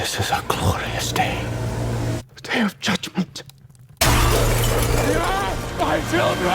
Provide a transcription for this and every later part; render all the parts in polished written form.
This is a glorious day. A day of judgment. My children!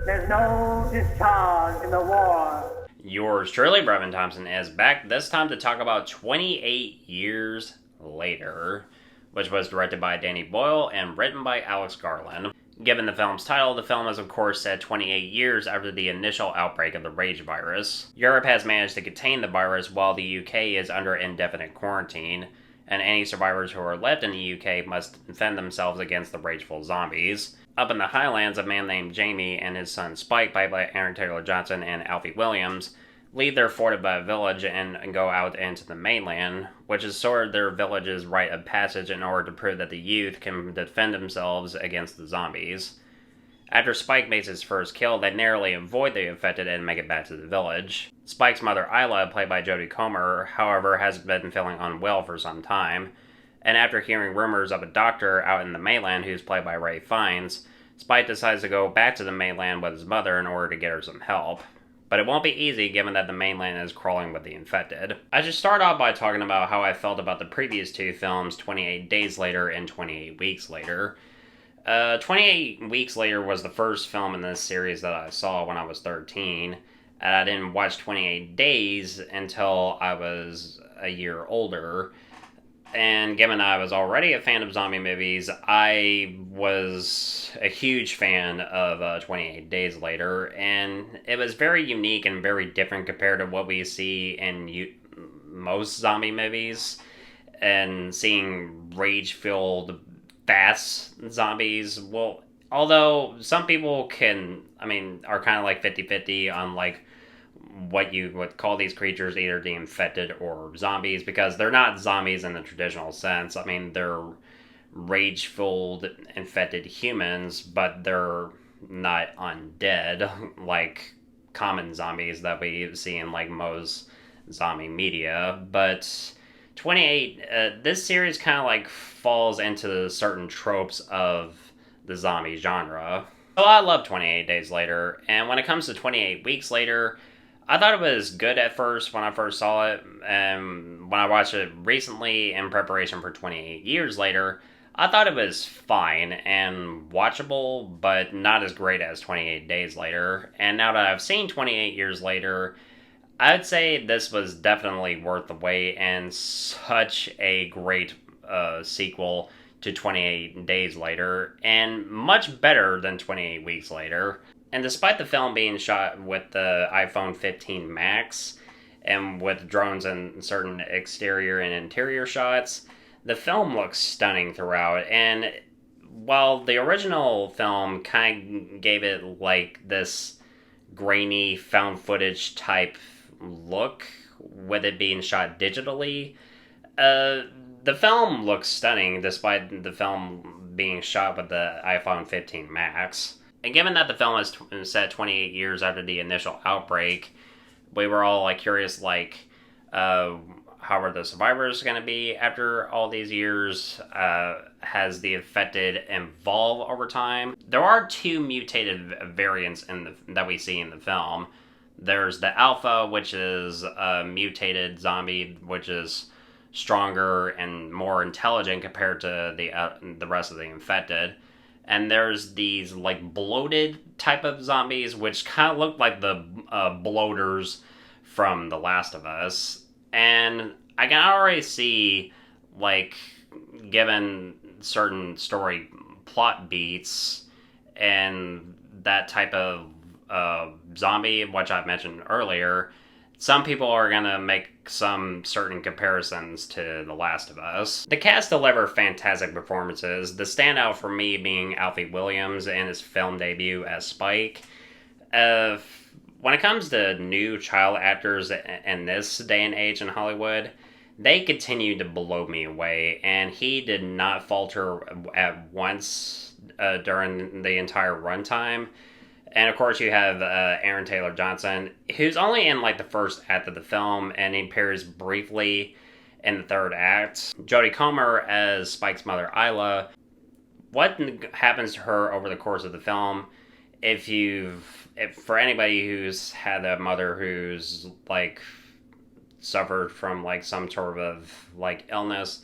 There's no discharge in the war. Yours truly, Brevin Thompson, is back this time to talk about 28 Years Later, which was directed by Danny Boyle and written by Alex Garland. Given the film's title, the film is of course set 28 years after the initial outbreak of the rage virus. Europe has managed to contain the virus while the UK is under indefinite quarantine, and any survivors who are left in the UK must defend themselves against the rageful zombies. Up in the Highlands, a man named Jamie and his son Spike, played by Aaron Taylor-Johnson and Alfie Williams, leave their fortified village and go out into the mainland, which is sort of their village's rite of passage in order to prove that the youth can defend themselves against the zombies. After Spike makes his first kill, they narrowly avoid the infected and make it back to the village. Spike's mother, Isla, played by Jodie Comer, however, has been feeling unwell for some time, and after hearing rumors of a doctor out in the mainland who's played by Fiennes, Spike decides to go back to the mainland with his mother in order to get her some help. But it won't be easy given that the mainland is crawling with the infected. I should start off by talking about how I felt about the previous two films, 28 Days Later and 28 Weeks Later. 28 Weeks Later was the first film in this series that I saw when I was 13, and I didn't watch 28 Days until I was a year older. And given that I was already a fan of zombie movies, I was a huge fan of 28 Days Later, and it was very unique and very different compared to what we see in most zombie movies. And seeing rage-filled, fast zombies, well, although some people are kind of like 50-50 on like what you would call these creatures, either the infected or zombies, because they're not zombies in the traditional sense. I mean, they're rage-filled, infected humans, but they're not undead, like common zombies that we see in, like, most zombie media. But 28, this series kind of, like, falls into certain tropes of the zombie genre. So I love 28 Days Later, and when it comes to 28 Weeks Later, I thought it was good at first when I first saw it, and when I watched it recently in preparation for 28 Years Later, I thought it was fine and watchable, but not as great as 28 Days Later. And now that I've seen 28 Years Later, I'd say this was definitely worth the wait and such a great sequel to 28 Days Later, and much better than 28 Weeks Later. And despite the film being shot with the iPhone 15 Max, and with drones and certain exterior and interior shots, the film looks stunning throughout. And while the original film kind of gave it like this grainy found footage type look, with it being shot digitally, the film looks stunning despite the film being shot with the iPhone 15 Max. And given that the film is set 28 years after the initial outbreak, we were all like curious, like, how are the survivors going to be after all these years? Has the infected evolved over time? There are two mutated variants that we see in the film. There's the Alpha, which is a mutated zombie, which is stronger and more intelligent compared to the rest of the infected. And there's these, like, bloated type of zombies, which kind of look like the bloaters from The Last of Us. And I can already see, like, given certain story plot beats and that type of zombie, which I've mentioned earlier, some people are going to make some certain comparisons to The Last of Us. The cast deliver fantastic performances, the standout for me being Alfie Williams in his film debut as Spike. When it comes to new child actors in this day and age in Hollywood, they continue to blow me away, and he did not falter at once during the entire runtime. And of course you have Aaron Taylor-Johnson, who's only in like the first act of the film, and he appears briefly in the third act. Jodie Comer as Spike's mother, Isla. What happens to her over the course of the film, if for anybody who's had a mother who's like suffered from like some sort of like illness,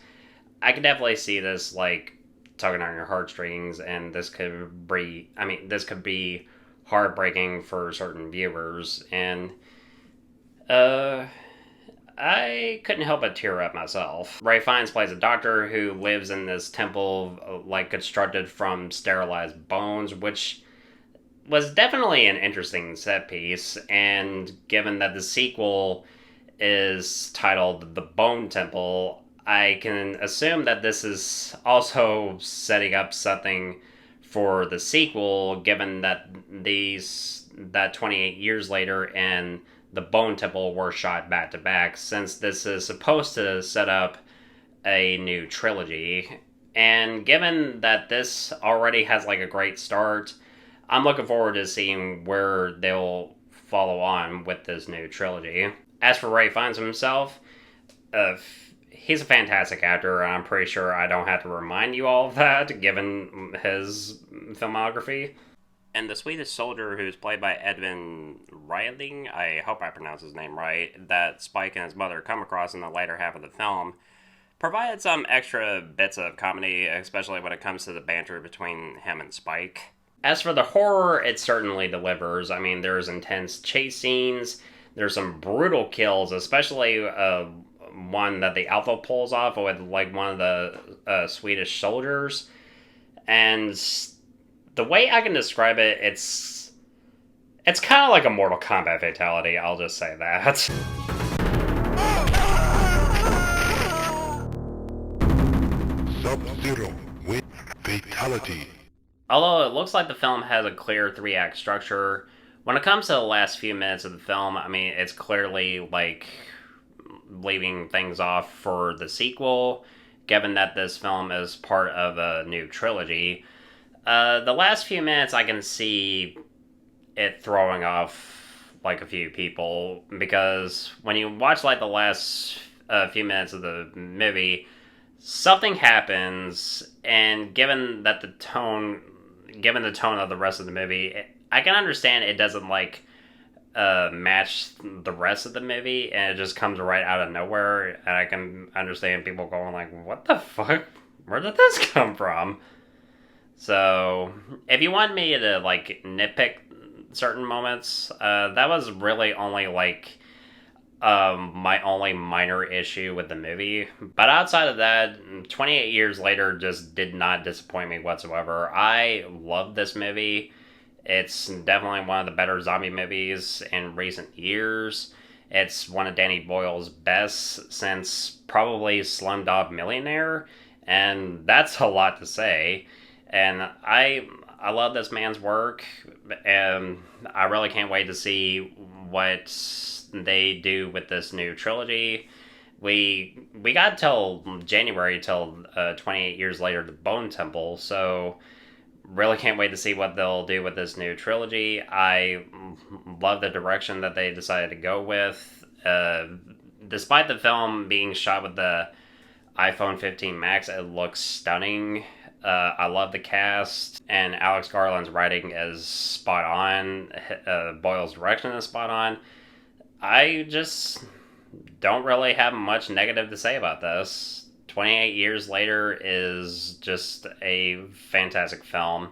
I could definitely see this like tugging on your heartstrings, and this could be, I mean, this could be heartbreaking for certain viewers, and I couldn't help but tear up myself. Ralph Fiennes plays a doctor who lives in this temple, like, constructed from sterilized bones, which was definitely an interesting set piece, and given that the sequel is titled The Bone Temple, I can assume that this is also setting up something for the sequel, given that that 28 years later and the Bone Temple were shot back to back, since this is supposed to set up a new trilogy. And given that this already has like a great start, I'm looking forward to seeing where they'll follow on with this new trilogy. As for Ralph Fiennes himself, he's a fantastic actor, and I'm pretty sure I don't have to remind you all of that, given his filmography. And the Swedish soldier, who's played by Edvin Ryding, I hope I pronounced his name right, that Spike and his mother come across in the later half of the film, provided some extra bits of comedy, especially when it comes to the banter between him and Spike. As for the horror, it certainly delivers. I mean, there's intense chase scenes, there's some brutal kills, especially one that the Alpha pulls off with like one of the Swedish soldiers, and the way I can describe it, it's kind of like a Mortal Kombat fatality, I'll just say that. Sub-Zero with fatality. Although it looks like the film has a clear 3-act structure, when it comes to the last few minutes of the film, I mean, it's clearly like leaving things off for the sequel, given that this film is part of a new trilogy. The last few minutes, I can see it throwing off like a few people, because when you watch like the last few minutes of the movie, something happens, and given the tone of the rest of the movie, I can understand it doesn't like match the rest of the movie, and it just comes right out of nowhere, and I can understand people going like, what the fuck? Where did this come from? So, if you want me to, like, nitpick certain moments, that was really only, like, my only minor issue with the movie. But outside of that, 28 years later just did not disappoint me whatsoever. I love this movie. It's definitely one of the better zombie movies in recent years. It's one of Danny Boyle's best since probably Slumdog Millionaire, and that's a lot to say. And I love this man's work, and I really can't wait to see what they do with this new trilogy. We got till January, till 28 years later, The Bone Temple, so really can't wait to see what they'll do with this new trilogy. I love the direction that they decided to go with. Despite the film being shot with the iPhone 15 Max, it looks stunning. I love the cast, and Alex Garland's writing is spot on. Boyle's direction is spot on. I just don't really have much negative to say about this. 28 years later is just a fantastic film.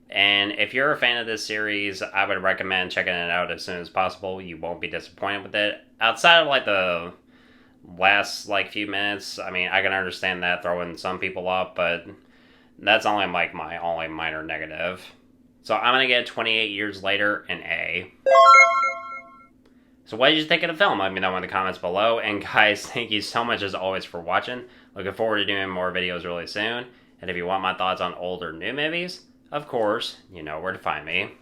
And if you're a fan of this series, I would recommend checking it out as soon as possible. You won't be disappointed with it. Outside of like the last like few minutes, I mean, I can understand that throwing some people off, but that's only like my only minor negative. So I'm going to get 28 years later an A. So what did you think of the film? Let me know in the comments below. And guys, thank you so much as always for watching. Looking forward to doing more videos really soon. And if you want my thoughts on old or new movies, of course, you know where to find me.